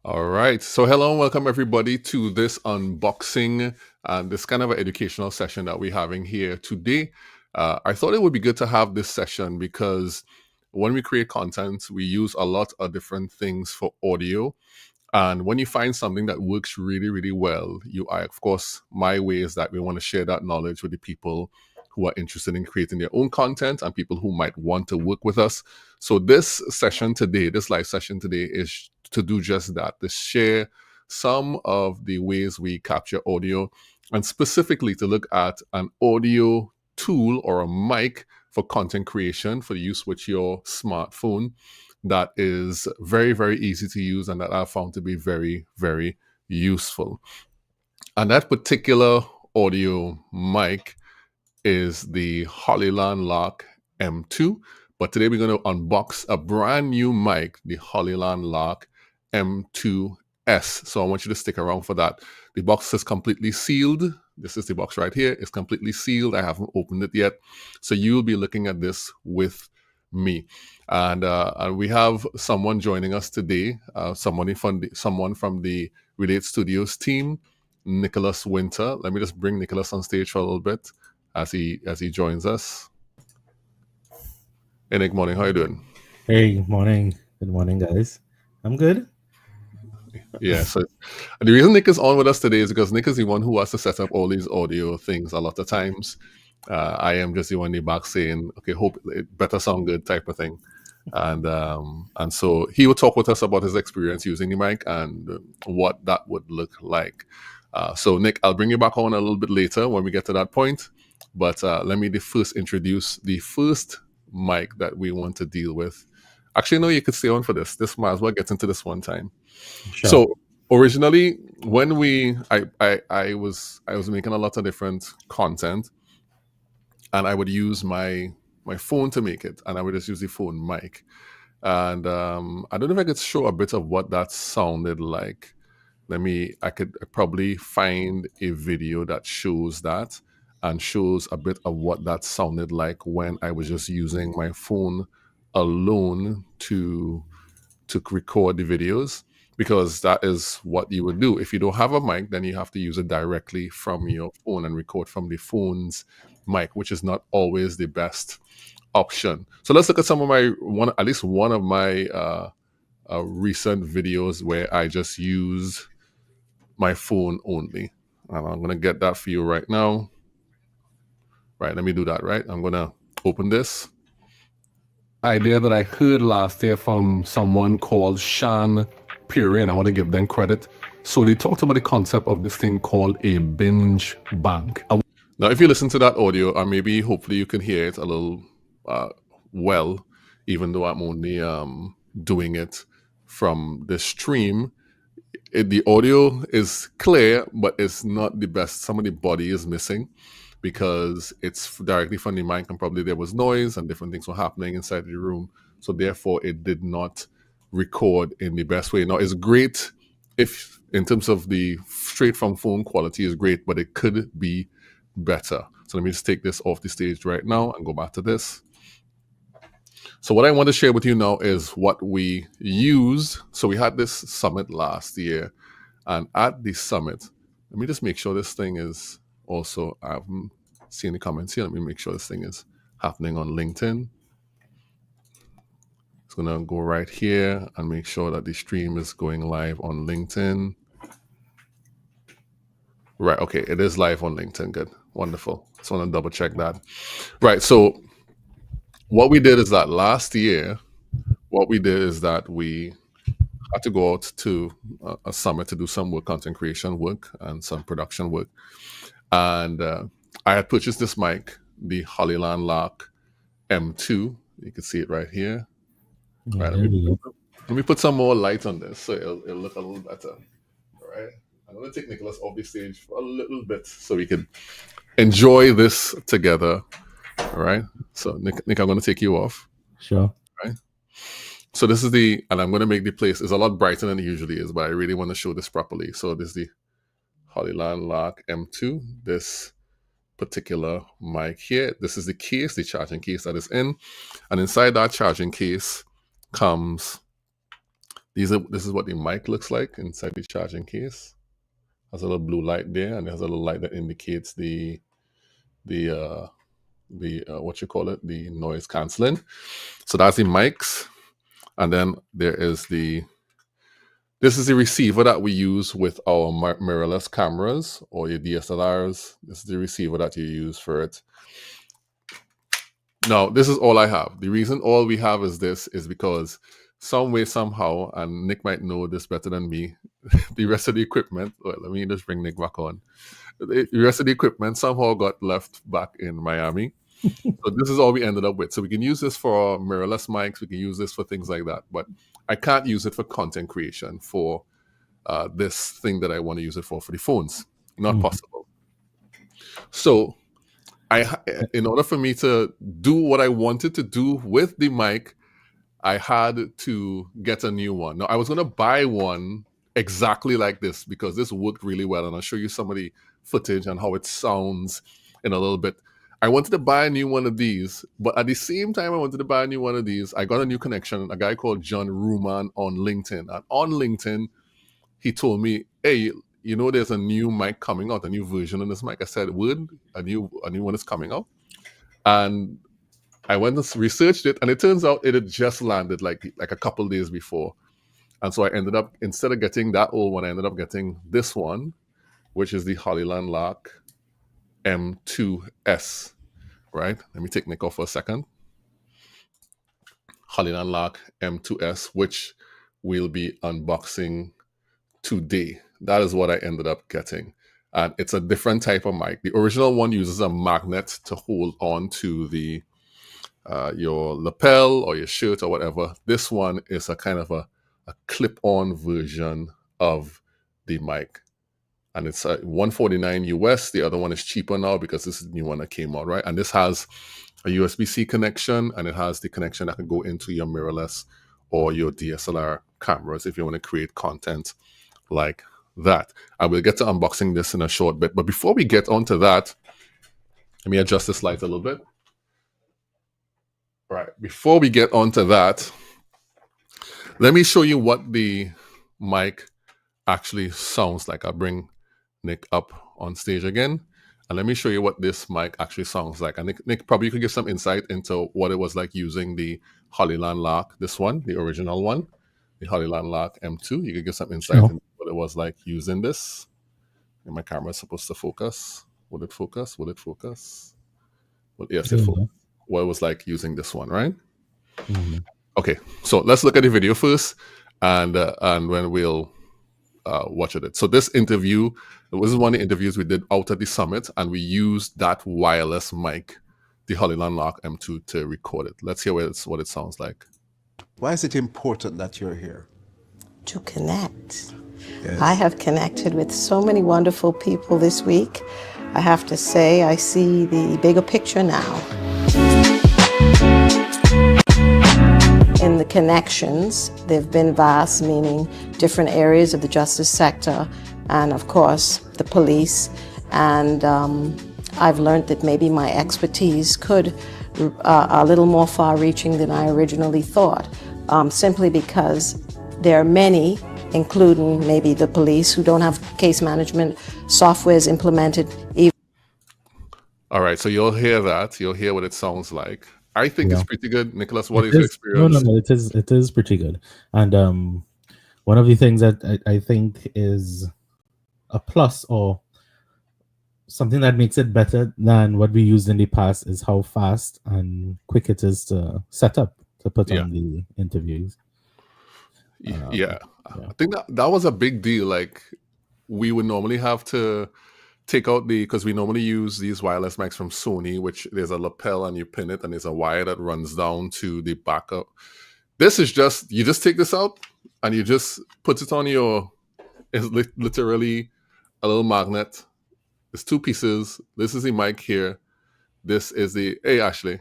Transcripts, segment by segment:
All right. So, hello and welcome everybody to this unboxing and this kind of an educational session that we're having here today. I thought it would be good to have this session because when we create content, we use a lot of different things for audio. And when you find something that works really, really well, of course, my way is that we want to share that knowledge with the people who are interested in creating their own content and people who might want to work with us. So this session today, this live session today is to do just that, to share some of the ways we capture audio and specifically to look at an audio tool or a mic for content creation for use with your smartphone that is very, very easy to use and that I found to be very, very useful. And that particular audio mic is the HOLLYLAND LARK M2. But today we're going to unbox a brand new mic, the HOLLYLAND LARK M2S. So I want you to stick around for that. The box is completely sealed. This is the box right here. It's completely sealed. I haven't opened it yet. So you'll be looking at this with me. And we have someone joining us today, someone from the Relate Studios team, Nicholas Winter. Let me just bring Nicholas on stage for a little bit as he joins us. Hey Nick, morning. How you doing? Hey, morning. Good morning, guys. I'm good. Yeah. So the reason Nick is on with us today is because Nick is the one who has to set up all these audio things a lot of times. I am just the one in the back saying, "Okay, hope it better sound good," type of thing. And so he will talk with us about his experience using the mic and what that would look like. So Nick, I'll bring you back on a little bit later when we get to that point. But let me first introduce the first mic that we want to deal with. Actually, no, you could stay on for this. This might as well get into this one time. Sure. So originally, when I was making a lot of different content, and I would use my phone to make it, and I would just use the phone mic. And I don't know if I could show a bit of what that sounded like. I could probably find a video that shows that and shows a bit of what that sounded like when I was just using my phone alone to record the videos, because that is what you would do. If you don't have a mic, then you have to use it directly from your phone and record from the phone's mic, which is not always the best option. So let's look at some of at least one of my recent videos where I just use my phone only. And I'm gonna get that for you right now. Right, let me do that. Right, I'm gonna open this idea that I heard last year from someone called Shan Puri, and I want to give them credit. So they talked about the concept of this thing called a binge bank. Now, if you listen to that audio, or maybe hopefully you can hear it a little well, even though I'm only doing it from the stream. The audio is clear, but it's not the best. Some of the body is missing because it's directly from the mic, and probably there was noise and different things were happening inside the room. So therefore, it did not record in the best way. Now, it's great if, in terms of the straight from phone quality, is great, but it could be better. So let me just take this off the stage right now and go back to this. So what I want to share with you now is what we use. So we had this summit last year, and at the summit, let me just make sure this thing is also, I haven't seen the comments here. Let me make sure this thing is happening on LinkedIn. It's going to go right here and make sure that the stream is going live on LinkedIn. Right. Okay. It is live on LinkedIn. Good. Wonderful. Just want to double check that. Right. So what we did is that last year, we had to go out to a summit to do some work, content creation work and some production work. And I had purchased this mic, the HOLLYLAND LARK M2. You can see it right here. Yeah, Right, let me put some more light on this so it'll look a little better. All right. I'm going to take Nicholas off the stage for a little bit so we can enjoy this together. All right. So Nick, I'm going to take you off. Sure. Right. So this is and I'm going to make the place, it's a lot brighter than it usually is, but I really want to show this properly. So this is the HOLLYLAND LARK M2, this particular mic here. This is the case, the charging case that is in. And inside that charging case comes This is what the mic looks like inside the charging case. Has a little blue light there, and there's a little light that indicates the what you call it, the noise canceling. So that's the mics, and then there is this is the receiver that we use with our mirrorless cameras or your DSLRs. This is the receiver that you use for it. Now, this is all I have. The reason all we have is this is because some way, somehow, and Nick might know this better than me, the rest of the equipment, well, let me just bring Nick back on. The rest of the equipment somehow got left back in Miami. So this is all we ended up with. So we can use this for mirrorless mics. We can use this for things like that. But I can't use it for content creation for this thing that I want to use it for the phones. Not possible. So in order for me to do what I wanted to do with the mic, I had to get a new one. Now, I was going to buy one exactly like this because this worked really well. And I'll show you some of the footage and how it sounds in a little bit. I wanted to buy a new one of these, but at the same time I wanted to buy a new one of these, I got a new connection, a guy called John Ruman on LinkedIn. And on LinkedIn, he told me, hey, you know, there's a new mic coming out, a new version of this mic. I said, would a new one is coming out? And I went and researched it, and it turns out it had just landed like a couple days before. And so I ended up, instead of getting that old one, I ended up getting this one, which is the HOLLYLAND LARK M2S, right? Let me take Nick off for a second. HOLLYLAND LARK M2S, which we'll be unboxing today. That is what I ended up getting. And it's a different type of mic. The original one uses a magnet to hold on to the your lapel or your shirt or whatever. This one is a kind of a clip-on version of the mic. And it's $149 US. The other one is cheaper now because this is the new one that came out, right? And this has a USB-C connection, and it has the connection that can go into your mirrorless or your DSLR cameras if you want to create content like that. I will get to unboxing this in a short bit. But before we get onto that, let me adjust this light a little bit. All right, before we get onto that, let me show you what the mic actually sounds like. I'll bring Nick up on stage again, and let me show you what this mic actually sounds like. And Nick, probably you could give some insight into what it was like using the HOLLYLAND LARK, this one, the original one, the HOLLYLAND LARK M2. You could give some insight into what it was like using this. And my camera is supposed to focus. Will it focus? Will it focus? Well, yes, it focused. What it was like using this one, right? Okay, so let's look at the video first, and when we'll watch it. So this interview, this is one of the interviews we did out at the summit, and we used that wireless mic, the HOLLYLAND LARK M2, to record it. Let's hear what it sounds like. Why is it important that you're here? To connect. Yes. I have connected with so many wonderful people this week. I have to say, I see the bigger picture now. In the connections, they've been vast, meaning different areas of the justice sector, and of course, the police. And I've learned that maybe my expertise could a little more far-reaching than I originally thought, simply because there are many, including maybe the police, who don't have case management softwares implemented. All right, so you'll hear that. You'll hear what it sounds like. I think it's pretty good. Nicholas, what is your experience? No, it is pretty good. And one of the things that I think is a plus, or something that makes it better than what we used in the past, is how fast and quick it is to set up, to put on the interviews. I think that was a big deal. Like, we would normally have to take out because we normally use these wireless mics from Sony, which there's a lapel and you pin it, and there's a wire that runs down to the backup. This is just, you just take this out and you just put it on it's literally a little magnet. It's two pieces. This is the mic here. This is hey, Ashley.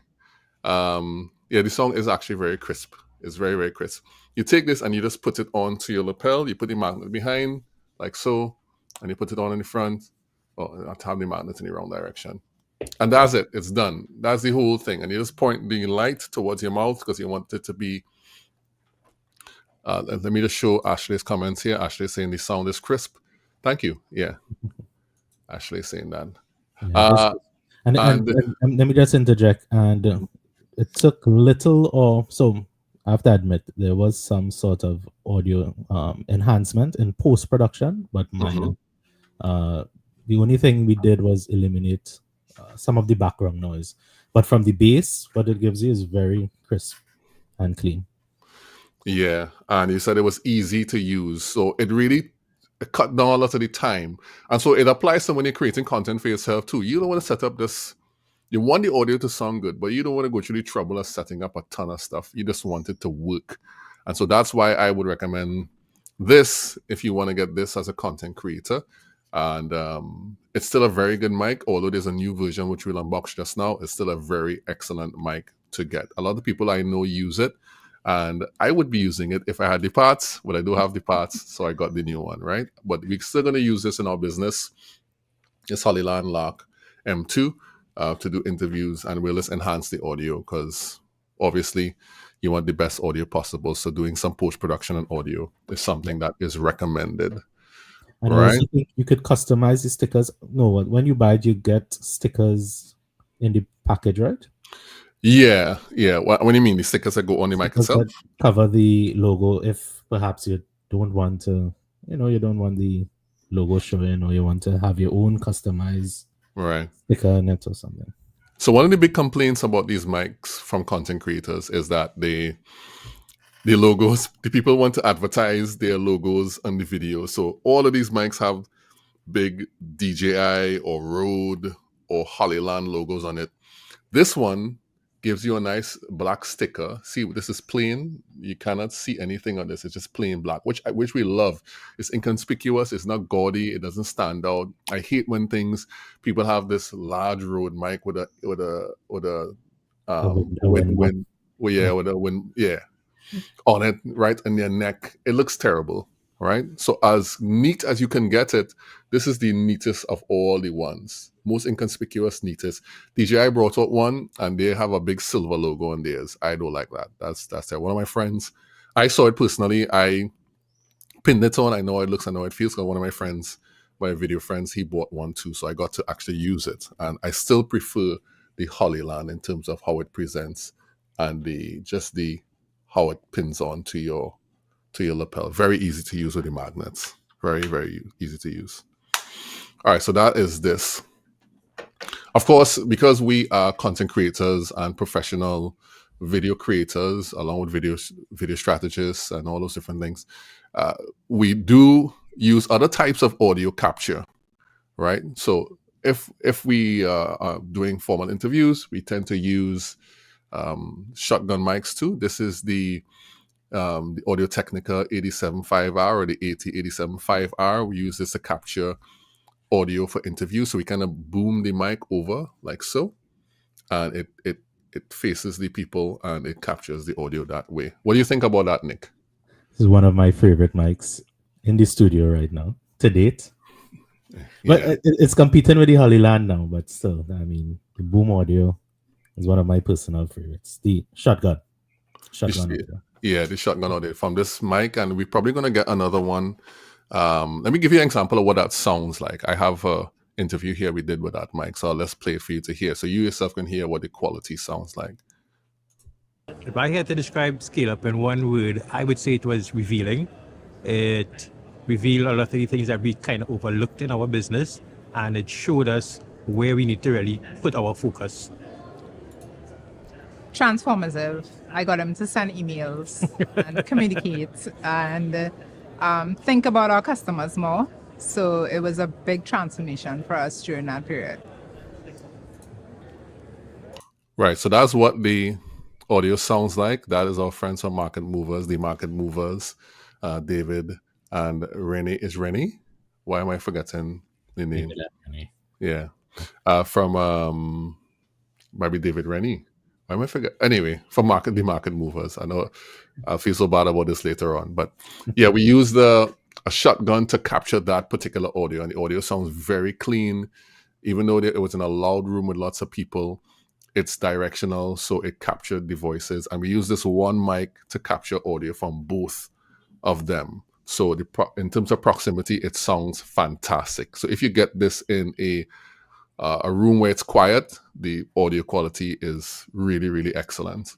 The song is actually very crisp. It's very, very crisp. You take this and you just put it onto your lapel. You put the magnet behind, like so, and you put it on in the front. Oh, not have the magnet in the wrong direction. And that's it. It's done. That's the whole thing. And you just point the light towards your mouth because you want it to be Let me just show Ashley's comments here. Ashley saying the sound is crisp. Thank you. Yeah, Ashley saying that. Yeah, Uh, and and let me just interject. And it took little, or so I have to admit, there was some sort of audio enhancement in post production, but minor. mhm. The only thing we did was eliminate some of the background noise, but from the bass, what it gives you is very crisp and clean. Yeah, and you said it was easy to use, so it really cut down a lot of the time, and so it applies to when you're creating content for yourself too. You don't want to set up this. You want the audio to sound good, but you don't want to go through the trouble of setting up a ton of stuff. You just want it to work, and so that's why I would recommend this if you want to get this as a content creator. And it's still a very good mic, although there's a new version which we'll unbox just now. It's still a very excellent mic to get. A lot of people I know use it, and I would be using it if I had the parts, but I do have the parts, so I got the new one, right? But we're still going to use this in our business. It's HOLLYLAND LARK M2 to do interviews, and we'll just enhance the audio because obviously you want the best audio possible. So doing some post-production and audio is something that is recommended. And I Right. also think you could customize the stickers. No, when you buy it, you get stickers in the package, right? Yeah. What do you mean? The stickers that go on the mic Stickers itself? that cover the logo if perhaps you don't want to, you don't want the logo showing, or you want to have your own customized Right. sticker on it or something. So one of the big complaints about these mics from content creators is that the logos, the people want to advertise their logos on the video. So all of these mics have big DJI or Rode or HOLLYLAND logos on it. This one gives you a nice black sticker. See, this is plain. You cannot see anything on this. It's just plain black, which we love. It's inconspicuous. It's not gaudy. It doesn't stand out. I hate when people have this large Rode mic with a wind, well, yeah, with a wind, yeah, on it, right in their neck. It looks terrible, right? So as neat as you can get it, this is the neatest of all the ones. Most inconspicuous, neatest. DJI brought out one, and they have a big silver logo on theirs. I don't like that. That's it. One of my friends, I saw it personally. I pinned it on. I know it looks, I know it feels. Because one of my friends, my video friends, he bought one too, so I got to actually use it. And I still prefer the HOLLYLAND in terms of how it presents and how it pins on to your lapel. Very easy to use with the magnets. Very, very easy to use. All right, so that is this. Of course, because we are content creators and professional video creators, along with video strategists and all those different things, we do use other types of audio capture, right? So if we are doing formal interviews, we tend to use shotgun mics too. This is the Audio Technica 87.5R or the AT87.5R. We use this to capture audio for interviews. So we kind of boom the mic over like so, and it faces the people and it captures the audio that way. What do you think about that, Nick? This is one of my favorite mics in the studio right now to date. But it's competing with the HOLLYLAND now, but still, I mean, the boom audio is one of my personal favorites. The shotgun audio. Yeah, the shotgun audio from this mic, and we're probably going to get another one. Let me give you an example of what that sounds like. I have an interview here we did with that mic, so let's play it for you to hear, so you yourself can hear what the quality sounds like. If I had to describe Scale Up in one word, I would say it was revealing. It revealed a lot of the things that we kind of overlooked in our business, and it showed us where we need to really put our focus. Transformative. I got him to send emails and communicate and think about our customers more. So it was a big transformation for us during that period. Right. So that's what the audio sounds like. That is our friends from Market Movers, the Market Movers, David and Rennie. Is Rennie? Why am I forgetting the name? Yeah. From maybe David Rennie. Why am I forgetting? Anyway, from the Market Movers. I know I'll feel so bad about this later on. But yeah, we use a shotgun to capture that particular audio. And the audio sounds very clean. Even though it was in a loud room with lots of people, it's directional, so it captured the voices. And we use this one mic to capture audio from both of them. So in terms of proximity, it sounds fantastic. So if you get this in a room where it's quiet, the audio quality is really, really excellent.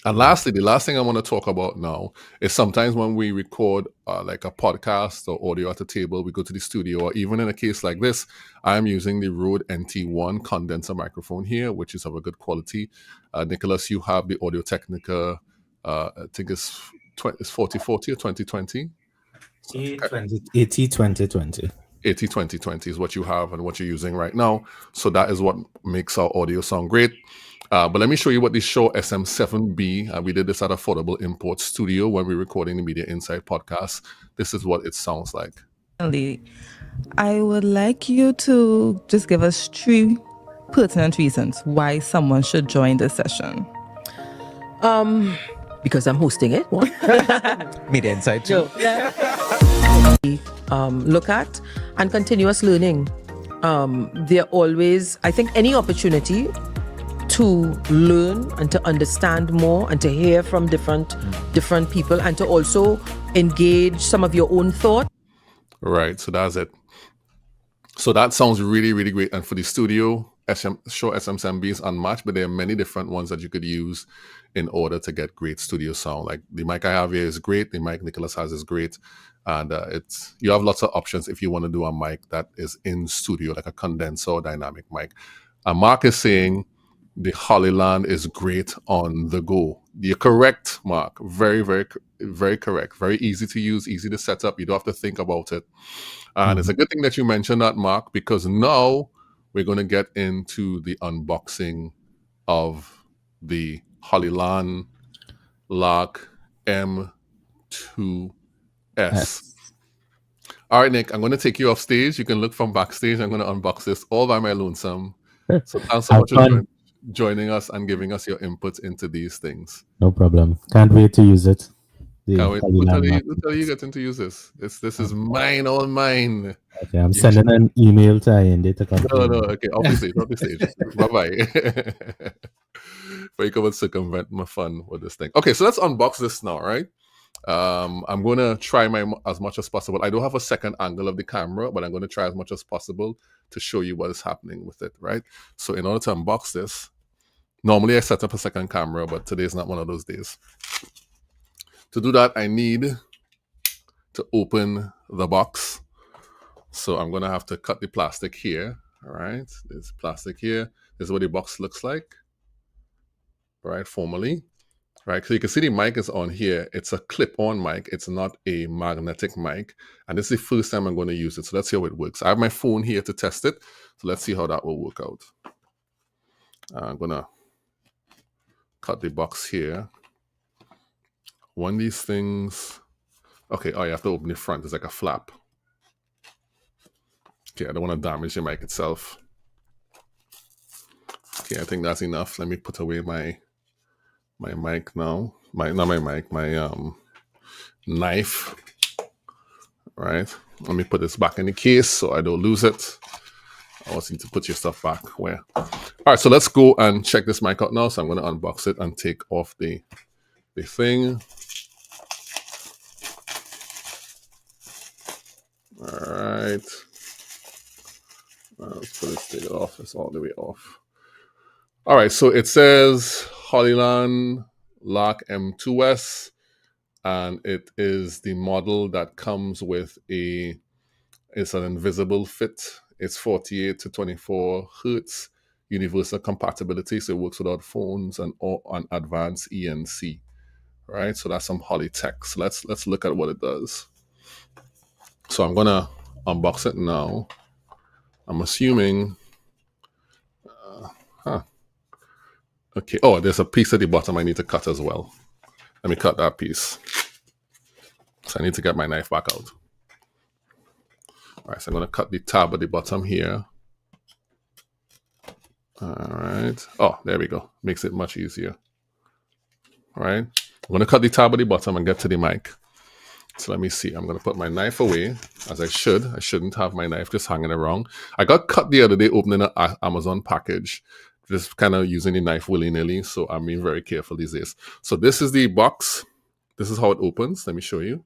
And lastly, the last thing I want to talk about now is sometimes when we record like a podcast or audio at a table, we go to the studio, or even in a case like this, I'm using the Rode NT1 condenser microphone here, which is of a good quality. Nicholas, you have the Audio Technica, I think it's 4040 or 2020? 80-20-20. 80-20-20 is what you have and what you're using right now. So that is what makes our audio sound great. But let me show you what the Shure SM7B, we did this at Affordable Import Studio when we were recording the Media Insight podcast. This is what it sounds like. I would like you to just give us 3 pertinent reasons why someone should join this session. Because I'm hosting it. Media Insight too. Look at and continuous learning. They're always, I think, any opportunity to learn and to understand more and to hear from different people and to also engage some of your own thought. Right, so that's it. So that sounds really, really great. And for the studio, Shure SM7B is unmatched, but there are many different ones that you could use in order to get great studio sound. Like the mic I have here is great. The mic Nicholas has is great. And you have lots of options if you want to do a mic that is in studio, like a condenser or dynamic mic. Mark is saying the HOLLYLAND is great on the go. You're correct, Mark. Very, very, very correct. Very easy to use, easy to set up. You don't have to think about it. And it's a good thing that you mentioned that, Mark, because now we're going to get into the unboxing of the HOLLYLAND LARK M2S. All right, Nick, I'm going to take you off stage. You can look from backstage. I'm going to unbox this all by my lonesome. So thanks so much for joining us and giving us your input into these things. No problem. Can't wait to use it. Can't wait. Who tell you getting to use this? This is mine, all mine. Okay, I'm sending an email to IND to come. No, okay, off the stage. Bye-bye. But you can circumvent my fun with this thing. Okay, so let's unbox this now, right? I'm going to try as much as possible. I don't have a second angle of the camera, but I'm going to try as much as possible to show you what is happening with it, right? So in order to unbox this, normally I set up a second camera, but today is not one of those days. To do that, I need to open the box. So I'm going to have to cut the plastic here, all right? There's plastic here. This is what the box looks like, right, formally. Right, so you can see the mic is on here. It's a clip-on mic. It's not a magnetic mic. And this is the first time I'm going to use it. So let's see how it works. I have my phone here to test it. So let's see how that will work out. I'm going to cut the box here. One of these things... Okay, oh, you have to open the front. It's like a flap. Okay, I don't want to damage the mic itself. Okay, I think that's enough. Let me put away my mic now. My knife. Right. Let me put this back in the case so I don't lose it. I also need to put your stuff back where. All right, so let's go and check this mic out now. So I'm going to unbox it and take off the thing. All right. Let's put this thing off. It's all the way off. All right, so it says HOLLYLAND LARK M2S, and it is the model that comes with it's an invisible fit. It's 48 to 24 hertz, universal compatibility, so it works without phones and advanced ENC, right? So that's some Holly tech. So let's look at what it does. So I'm gonna unbox it now. I'm assuming, okay, oh, there's a piece at the bottom I need to cut as well. Let me cut that piece. So I need to get my knife back out. All right, so I'm going to cut the tab at the bottom here. All right. Oh, there we go. Makes it much easier. All right. I'm going to cut the tab at the bottom and get to the mic. So let me see. I'm going to put my knife away, as I should. I shouldn't have my knife just hanging around. I got cut the other day opening an Amazon package, just kind of using the knife willy-nilly. So I'm being very careful these days. So this is the box this is how it opens. Let me show you.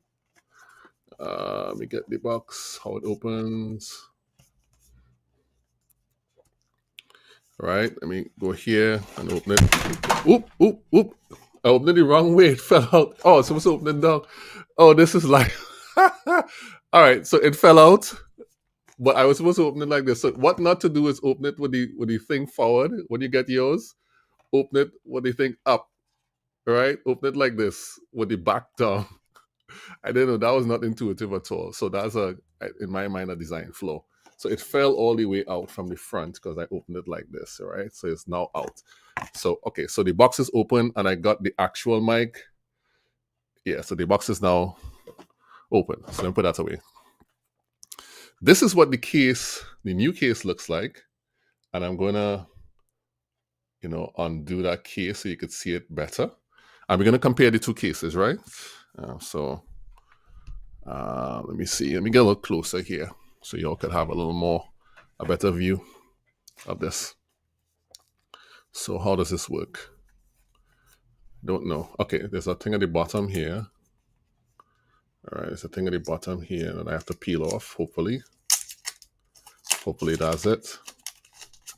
Let me get the box, how it opens. All right, let me go here and open it. Oop, oop, oop. I opened it the wrong way. It fell out. Oh, it's supposed to open it down. Oh, this is like... All right, so it fell out, but I was supposed to open it like this. So what not to do is open it with the thing forward. When you get yours, open it with the thing up. All right, open it like this with the back down. I didn't know, that was not intuitive at all. So that's in my mind, a design flaw. So it fell all the way out from the front because I opened it like this, all right? So it's now out. So, okay, so the box is open and I got the actual mic. Yeah, so the box is now open. So let me put that away. This is what the new case looks like. And I'm gonna, undo that case so you could see it better. And we're gonna compare the two cases, right? Let me see. Let me get a little closer here so y'all could have a better view of this. So how does this work? Don't know. Okay, there's a thing at the bottom here. All right, there's a thing at the bottom here that I have to peel off, hopefully. Hopefully that's it.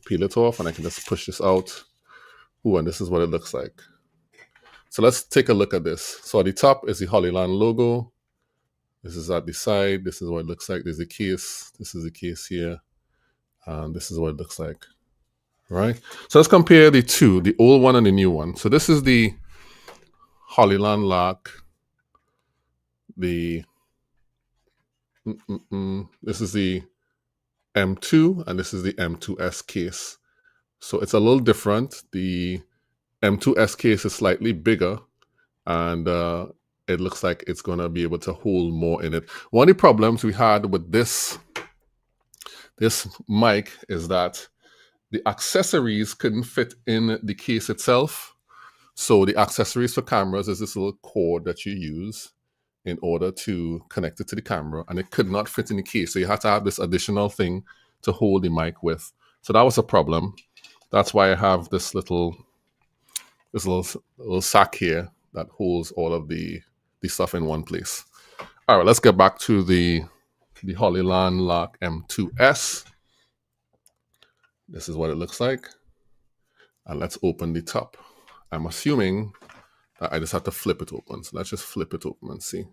Peel it off and I can just push this out. Ooh, and this is what it looks like. So let's take a look at this. So at the top is the HOLLYLAND logo. This is at the side. This is what it looks like. There's a case. This is the case here. And this is what it looks like. All right. So let's compare the two, the old one and the new one. So this is the HOLLYLAND LARK. This is the M2 and this is the M2S case. So it's a little different. The M2S case is slightly bigger and it looks like it's going to be able to hold more in it. One of the problems we had with this mic is that the accessories couldn't fit in the case itself. So the accessories for cameras is this little cord that you use in order to connect it to the camera, and it could not fit in the case. So you had to have this additional thing to hold the mic with. So that was a problem. That's why I have this little sack here that holds all of the stuff in one place. All right, let's get back to the HOLLYLAND LARK M2S. This is what it looks like. And let's open the top. I'm assuming that I just have to flip it open. So let's just flip it open and see.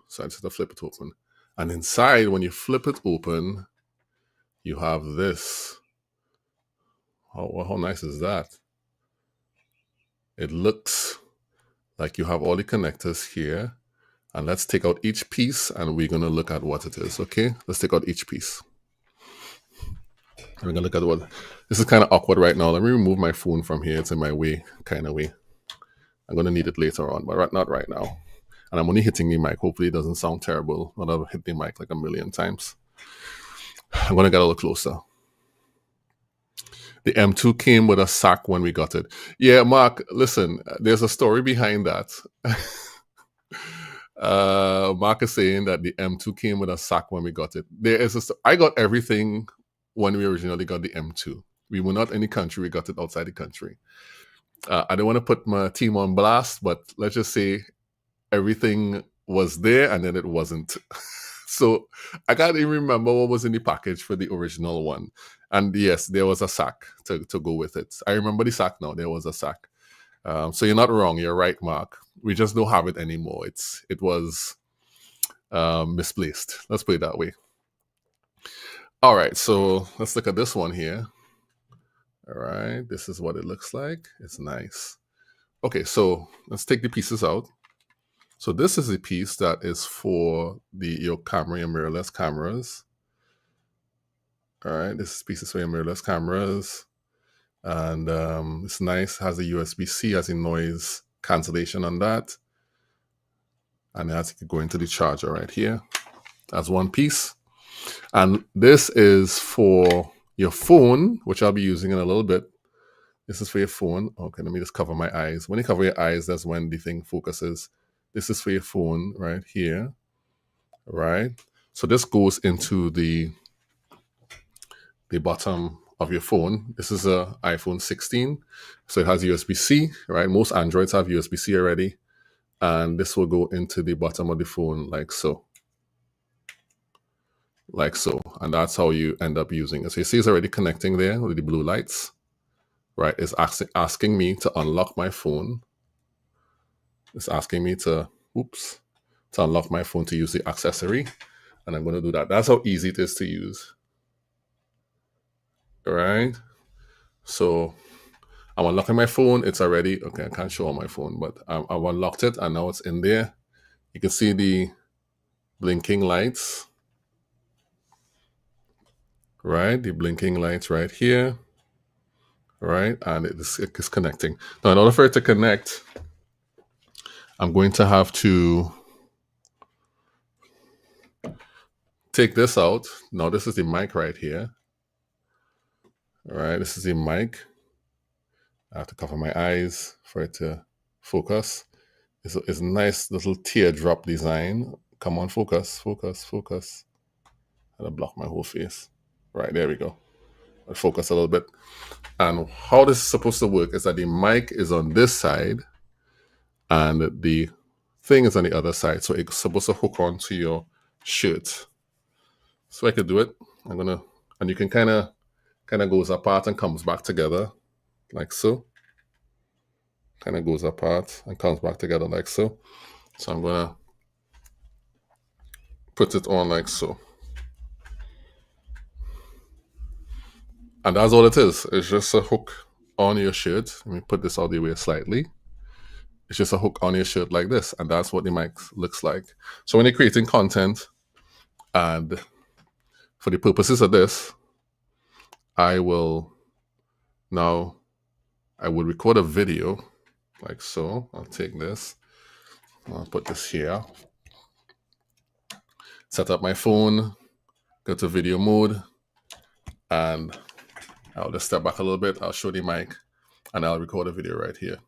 So I just have to flip it open. And inside, when you flip it open, you have this. How nice is that? It looks like you have all the connectors here. And let's take out each piece and we're going to look at what it is, okay? Let's take out each piece. We're going to look at what... This is kind of awkward right now. Let me remove my phone from here. It's in my way, kind of way. I'm going to need it later on, but not right now. And I'm only hitting the mic. Hopefully it doesn't sound terrible. I've hit the mic like a million times. I'm going to get a little closer. The M2 came with a sack when we got it. Yeah, Mark, listen, there's a story behind that. Mark is saying that the M2 came with a sack when we got it. I got everything when we originally got the M2. We were not in the country. We got it outside the country. I don't want to put my team on blast, but let's just say everything was there and then it wasn't. So I can't even remember what was in the package for the original one. And yes, there was a sack to go with it. I remember the sack now. There was a sack. So you're not wrong. You're right, Mark. We just don't have it anymore. It was misplaced. Let's put it that way. All right, so let's look at this one here. All right, this is what it looks like. It's nice. Okay, so let's take the pieces out. So this is a piece that is for your camera, your mirrorless cameras. All right, this piece is for your mirrorless cameras. And it's nice, has a USB-C, has a noise cancellation on that. And it has to go into the charger right here. That's one piece. And this is for your phone, which I'll be using in a little bit. This is for your phone. Okay, let me just cover my eyes. When you cover your eyes, that's when the thing focuses. This is for your phone right here, right? So this goes into the bottom of your phone. This is a iPhone 16, so it has USB-C, right? Most Androids have USB-C already, and this will go into the bottom of the phone like so. Like so, and that's how you end up using it. So you see it's already connecting there with the blue lights, right? It's asking me to unlock my phone. It's asking me to unlock my phone to use the accessory, and I'm going to do that. That's how easy it is to use. All right, so I'm unlocking my phone. It's already, okay, I can't show on my phone, but I've unlocked it, and now it's in there. You can see the blinking lights, right? The blinking lights right here, right? And it is connecting. Now, in order for it to connect, I'm going to have to take this out. Now, this is the mic right here. All right, this is the mic. I have to cover my eyes for it to focus. It's a nice little teardrop design. Come on, focus, focus, focus. And I block my whole face. Right, there we go. I'll focus a little bit. And how this is supposed to work is that the mic is on this side and the thing is on the other side. So it's supposed to hook onto your shirt. So I could do it. And you can kind of goes apart and comes back together like so. Kind of goes apart and comes back together like so. So I'm gonna put it on like so. And that's all it is. It's just a hook on your shirt. Let me put this all the way slightly. It's just a hook on your shirt like this. And that's what the mic looks like. So when you're creating content, and for the purposes of this, I will record a video like so. I'll take this. I'll put this here. Set up my phone, go to video mode, and I'll just step back a little bit. I'll show the mic, and I'll record a video right here.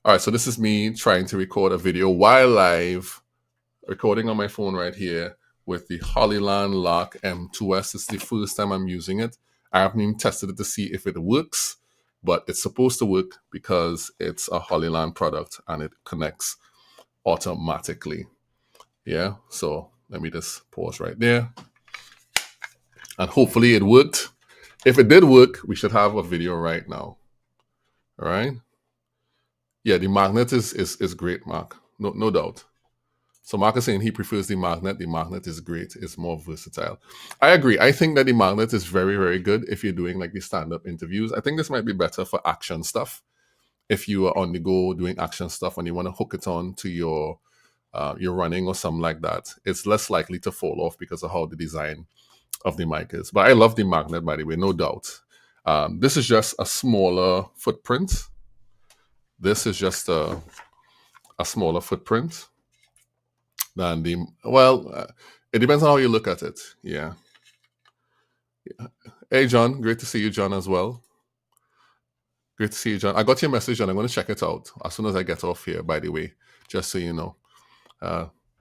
All right, so this is me trying to record a video while live, recording on my phone right here with the HOLLYLAND LARK M2S. It's the first time I'm using it. I haven't even tested it to see if it works, but it's supposed to work because it's a HOLLYLAND product and it connects automatically. Yeah, so let me just pause right there. And hopefully it worked. If it did work, we should have a video right now. All right. Yeah, the magnet is great, Mark. No doubt. So Mark is saying he prefers the magnet. The magnet is great. It's more versatile. I agree. I think that the magnet is very, very good if you're doing like the stand-up interviews. I think this might be better for action stuff. If you are on the go doing action stuff and you want to hook it on to your running or something like that, it's less likely to fall off because of how the design of the mic is. But I love the magnet, by the way, no doubt. This is just a smaller footprint. This is just a smaller footprint than the, it depends on how you look at it. Yeah. Hey, John, great to see you, John, as well. Great to see you, John. I got your message, and I'm going to check it out as soon as I get off here, by the way, just so you know.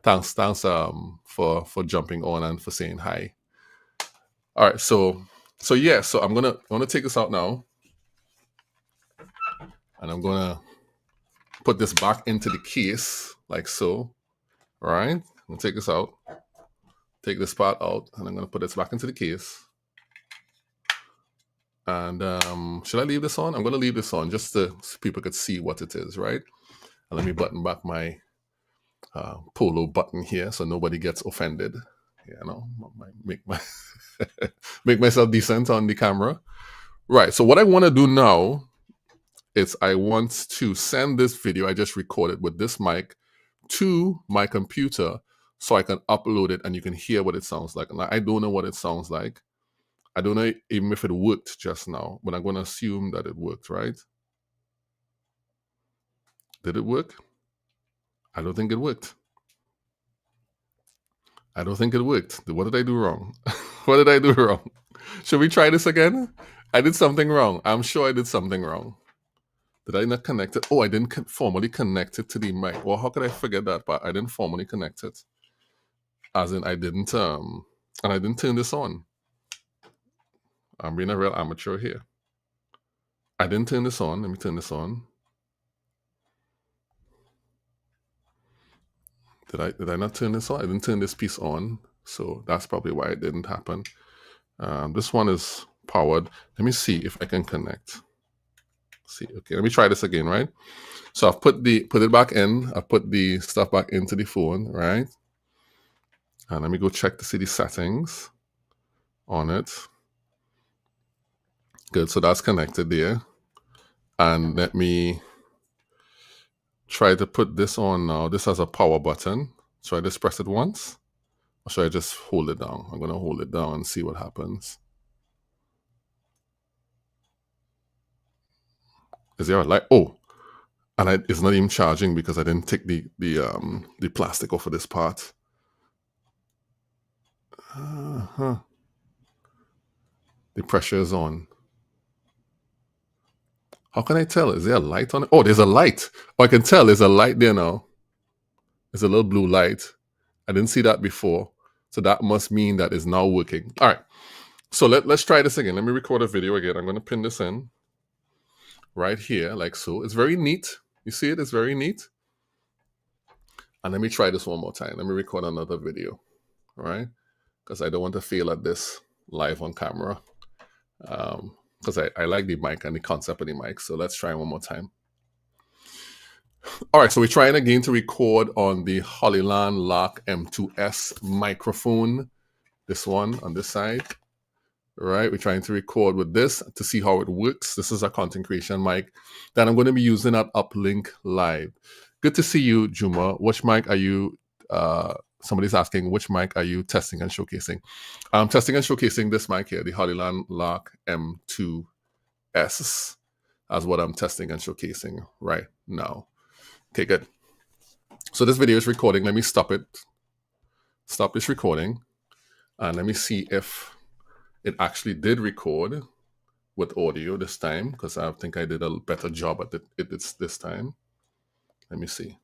Thanks for jumping on and for saying hi. All right, so I'm gonna take this out now, and I'm gonna put this back into the case like so. All right, I'm gonna take this out, take this part out, and I'm gonna put this back into the case. And should I leave this on? I'm gonna leave this on just so people could see what it is, right? And let me button back my polo button here so nobody gets offended. You know, make myself decent on the camera. Right, so what I want to do now is I want to send this video I just recorded with this mic to my computer so I can upload it and you can hear what it sounds like. And I don't know what it sounds like. I don't know even if it worked just now, but I'm going to assume that it worked, right? Did it work? I don't think it worked. I don't think it worked. What did I do wrong? What did I do wrong? Should we try this again? I did something wrong. I'm sure I did something wrong. Did I not connect it? Oh, I didn't formally connect it to the mic. Well, how could I forget that part? I didn't formally connect it. As in, I didn't, and I didn't turn this on. I'm being a real amateur here. I didn't turn this on. Let me turn this on. Did I not turn this on? I didn't turn this piece on, so that's probably why it didn't happen. This one is powered. Let me see if I can connect. See, okay, let me try this again, right? So I've put it back in. I put the stuff back into the phone, right? And let me go check to see the settings on it. Good, so that's connected there. And let me try to put this on now. This has a power button. Should I just press it once? Or should I just hold it down? I'm gonna hold it down and see what happens. Is there a light? Oh, and it's not even charging because I didn't take the plastic off of this part. The pressure is on. How can I tell? Is there a light on it? Oh, there's a light. Oh, I can tell there's a light there now. There's a little blue light. I didn't see that before. So that must mean that it's now working. All right. So let's try this again. Let me record a video again. I'm going to pin this in right here like so. It's very neat. You see it? It's very neat. And let me try this one more time. Let me record another video. All right. Because I don't want to fail at this live on camera. Because I like the mic and the concept of the mic. So let's try one more time. All right, so we're trying again to record on the HOLLYLAND LARK M2S microphone. This one on this side. All right, we're trying to record with this to see how it works. This is a content creation mic that I'm going to be using at Uplink Live. Good to see you, Juma. Which mic are you... somebody's asking, which mic are you testing and showcasing? I'm testing and showcasing this mic here, the HOLLYLAND LARK M2S, as what I'm testing and showcasing right now. Okay, good. So this video is recording. Let me stop it. Stop this recording. And let me see if it actually did record with audio this time, because I think I did a better job at it this time. Let me see.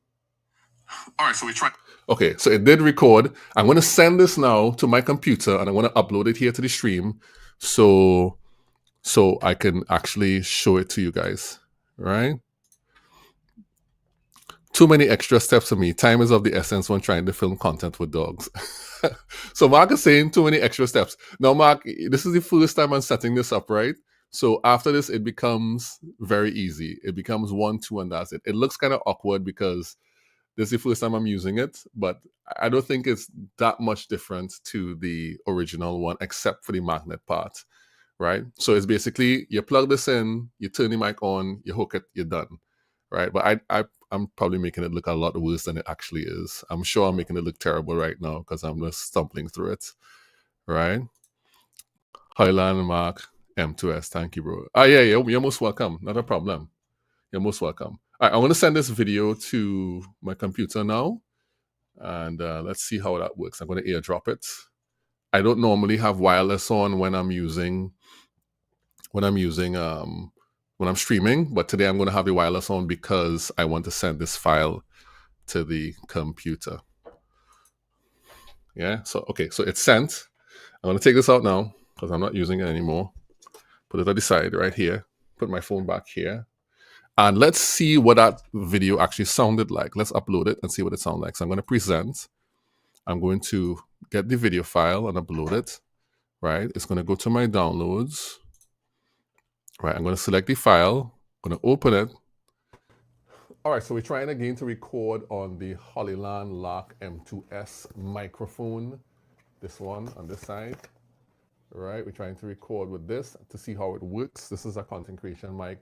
All right, so we try. Okay, so it did record. I'm going to send this now to my computer and I'm going to upload it here to the stream so I can actually show it to you guys, right? Too many extra steps for me. Time is of the essence when trying to film content with dogs. So Mark is saying too many extra steps. Now, Mark, this is the first time I'm setting this up, right? So after this, it becomes very easy. It becomes 1, 2, and that's it. It looks kind of awkward because this is the first time I'm using it, but I don't think it's that much different to the original one, except for the magnet part, right? So it's basically, you plug this in, you turn the mic on, you hook it, you're done, right? But I'm probably making it look a lot worse than it actually is. I'm sure I'm making it look terrible right now because I'm just stumbling through it, right? HOLLYLAND LARK M2S, thank you, bro. Yeah, you're most welcome. Not a problem. You're most welcome. All right, I'm going to send this video to my computer now, and let's see how that works. I'm going to airdrop it. I don't normally have wireless on when I'm streaming, but today I'm going to have the wireless on because I want to send this file to the computer. Yeah, so okay, so it's sent. I'm going to take this out now because I'm not using it anymore. Put it at the side right here. Put my phone back here. And let's see what that video actually sounded like. Let's upload it and see what it sounds like. So I'm going to present. I'm going to get the video file and upload it, right? It's going to go to my downloads, right? I'm going to select the file. I'm going to open it. All right, so we're trying again to record on the HOLLYLAND LARK M2S microphone. This one on this side, right? We're trying to record with this to see how it works. This is a content creation mic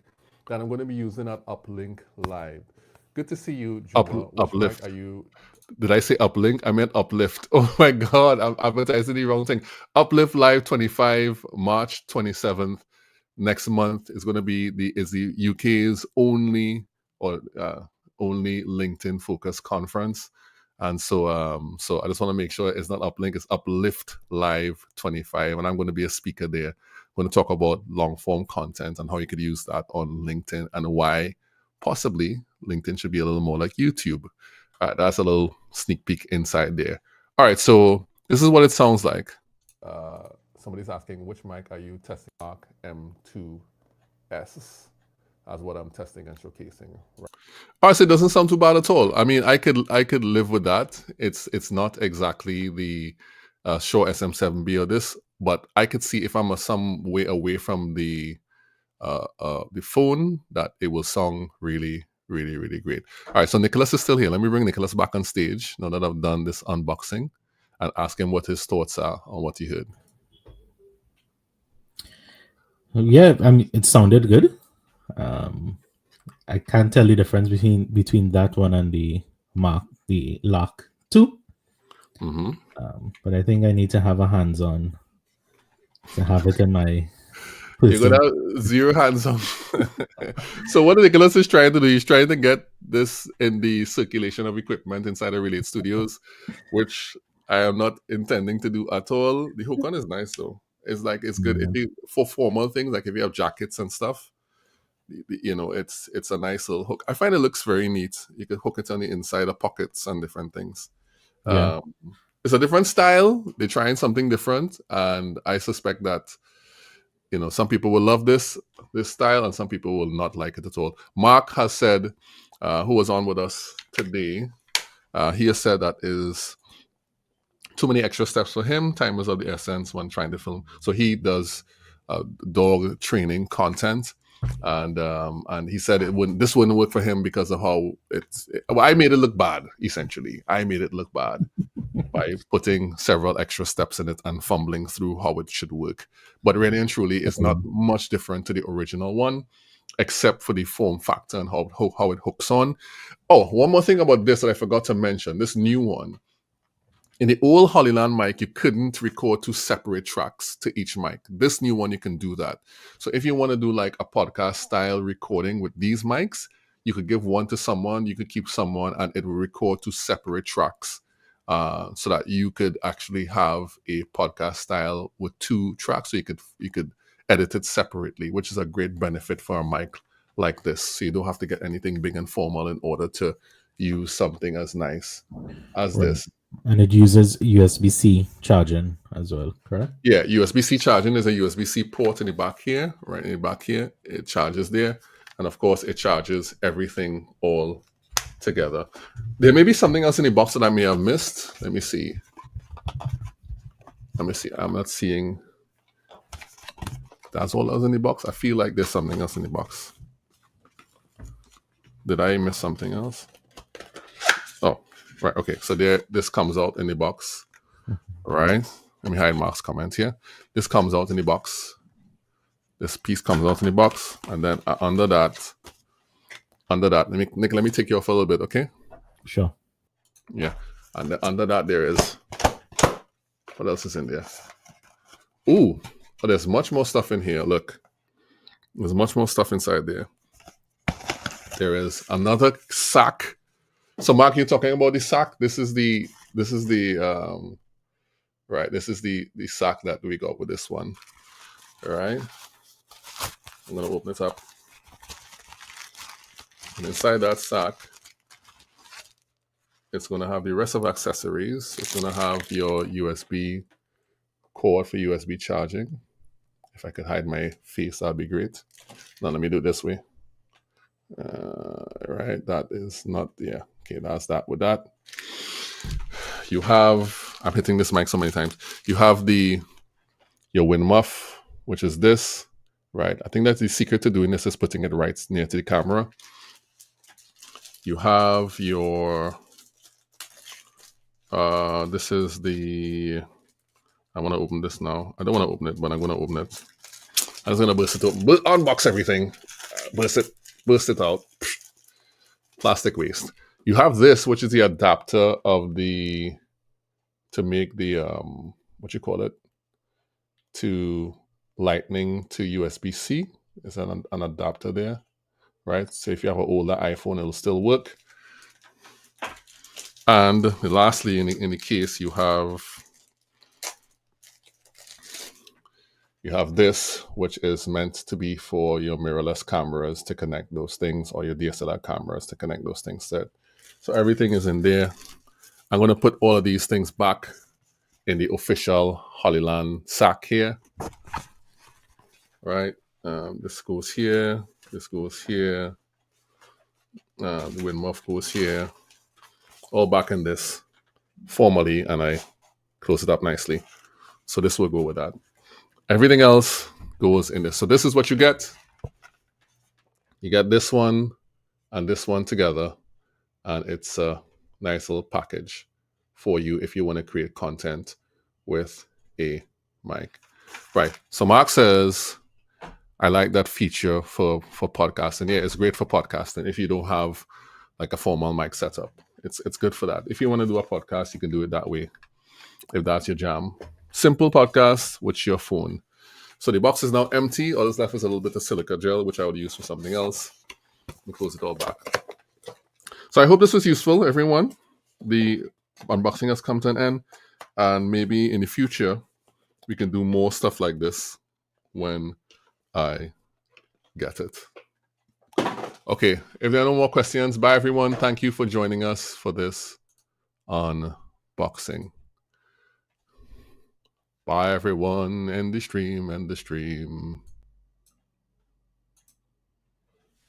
that I'm going to be using at Uplink Live. Good to see you, Juma. Uplift. Are you? Did I say Uplink? I meant Uplift. Oh my God, I'm advertising the wrong thing. Uplift Live 25, March 27th. Next month is going to be the UK's only LinkedIn focused conference. And so I just want to make sure it's not Uplink, it's Uplift Live 25. And I'm going to be a speaker there. I'm going to talk about long form content and how you could use that on LinkedIn and why possibly LinkedIn should be a little more like YouTube. That's a little sneak peek inside there. All right, so this is what it sounds like. So somebody's asking, which mic are you testing? Lark M2S as what I'm testing and showcasing. Right. Honestly, it doesn't sound too bad at all. I mean, I could live with that. It's not exactly the Shure SM7B or this, but I could see if I'm some way away from the phone that it will sound really, really, really great. All right, so Nicholas is still here. Let me bring Nicholas back on stage now that I've done this unboxing and ask him what his thoughts are on what he heard. Yeah, I mean, it sounded good. I can't tell the difference between that one and the Lark 2. Mm-hmm. But I think I need to have a hands-on to have it in my You're gonna have zero hands-on. So what Nicholas is trying to do, he's trying to get this in the circulation of equipment inside the Relate Studios, which I am not intending to do at all. The hook on is nice though. It's like it's good if you for formal things, like if you have jackets and stuff. You know, it's a nice little hook. I find it looks very neat. You could hook it on the inside of pockets and different things. Yeah. It's a different style. They're trying something different, and I suspect that some people will love this style, and some people will not like it at all. Mark has said, who was on with us today, he has said that is too many extra steps for him. Time is of the essence when trying to film. So he does dog training content. And he said this wouldn't work for him because of how I made it look bad. Essentially, I made it look bad by putting several extra steps in it and fumbling through how it should work. But really and truly, it's not much different to the original one, except for the form factor and how it hooks on. Oh, one more thing about this that I forgot to mention: this new one. In the old HOLLYLAND mic, you couldn't record 2 separate tracks to each mic. This new one, you can do that. So if you want to do like a podcast style recording with these mics, you could give one to someone, you could keep someone, and it will record 2 separate tracks so that you could actually have a podcast style with 2 tracks. So you could edit it separately, which is a great benefit for a mic like this. So you don't have to get anything big and formal in order to use something as nice as this. And it uses USB-C charging as well, correct? Yeah, USB-C charging. There's a USB-C port in the back here, right in the back here. It charges there. And of course, it charges everything all together. There may be something else in the box that I may have missed. Let me see. I'm not seeing. That's all that was in the box. I feel like there's something else in the box. Did I miss something else? Oh. Right, okay, so this comes out in the box, right? Let me hide Mark's comment here. This comes out in the box. This piece comes out in the box, and then under that, Nick, let me take you off a little bit, okay? Sure. Yeah, and then under that there is, what else is in there? Ooh, oh, there's much more stuff in here, look. There's much more stuff inside there. There is another sack. So Mark, you're talking about the sack. This is the sack that we got with this one. All right. I'm gonna open it up. And inside that sack, it's gonna have the rest of accessories. It's gonna have your USB cord for USB charging. If I could hide my face, that'd be great. Now let me do it this way. Right, that is not, yeah. Okay, that's that with that. You have, I'm hitting this mic so many times. You have your wind muff, which is this, right? I think that's the secret to doing this is putting it right near to the camera. You have your, this is the, I want to open this now. I don't want to open it, but I'm going to open it. I'm just going to burst it open, unbox everything, burst it out. Plastic waste. You have this, which is the adapter of to make the what you call it, to lightning to USB-C. There's an adapter there, right? So if you have an older iPhone, it'll still work. And lastly, in the case, you have this, which is meant to be for your mirrorless cameras to connect those things, or your DSLR cameras to connect those things to it. So everything is in there. I'm going to put all of these things back in the official Hollyland sack here. Right? This goes here. This goes here. The wind muff goes here. All back in this formally, and I close it up nicely. So this will go with that. Everything else goes in this. So this is what you get. You get this one and this one together, and it's a nice little package for you if you want to create content with a mic. Right. So Mark says, I like that feature for podcasting. Yeah, it's great for podcasting if you don't have like a formal mic setup. It's good for that. If you want to do a podcast, you can do it that way, if that's your jam. Simple podcast with your phone. So the box is now empty. All that's left is a little bit of silica gel, which I would use for something else. And close it all back. So I hope this was useful, everyone. The unboxing has come to an end, and maybe in the future we can do more stuff like this when I get it. Okay, if there are no more questions, bye everyone. Thank you for joining us for this unboxing. Bye everyone, end the stream, end the stream.